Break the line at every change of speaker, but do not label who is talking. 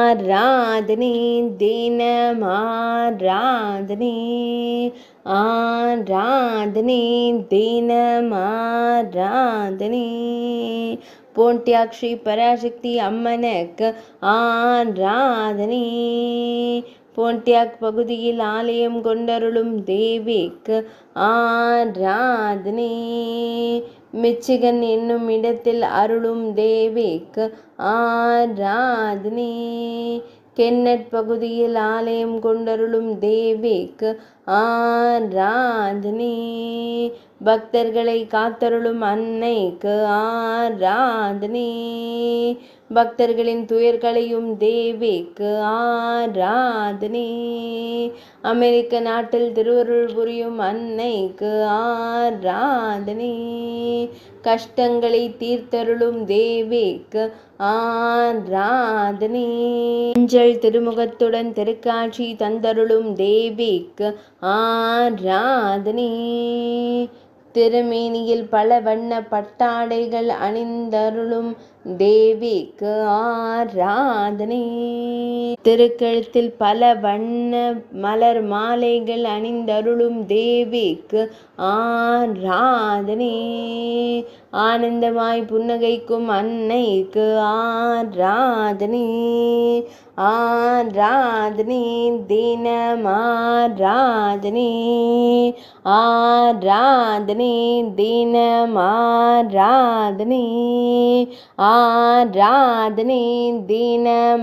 ஆராதனை தினமாராதனை ஆராதனை தினமாராதனை போண்டியாக்ஷி பராசக்தி அம்மனுக்கு ஆராதனை போண்டியாக் பகுதியில் ஆலயம் கொண்டருளும் தேவிக்கு ஆராதனை மிச்சிகன் என்னும் இடத்தில் அருளும் தேவிக்கு ஆராதனை கென்னட் பகுதியில் ஆலயம் கொண்டருளும் தேவிக்கு ஆராதனை பக்தர்களை காத்தருளும் அன்னைக்கு ஆராதனை பக்தர்களின் துயர்களையும் தேவிக்கு ஆராதனை அமெரிக்க நாட்டில் திருவருள் புரியும் அன்னைக்கு ஆராதனை கஷ்டங்களை தீர்த்தருளும் தேவிக்கு ஆராதனை மஞ்சள் திருமுகத்துடன் திருக்காட்சி தந்தருளும் தேவிக்கு ஆராதனை திருமேனியில் பல வண்ண பட்டாடைகள் அணிந்தருளும் தேவிக்கு ஆராதனை திருக்கழுத்தில் பல வண்ண மலர் மாலைகள் அணிந்தருளும் தேவிக்கு ஆராதனை ஆனந்தமாய் புன்னகைக்கும் அன்னைக்கு ஆராதனை ஆராதனை தினமாராதனை ஆராதனை தினமாராதனை ஆராதனை தினமாராதனை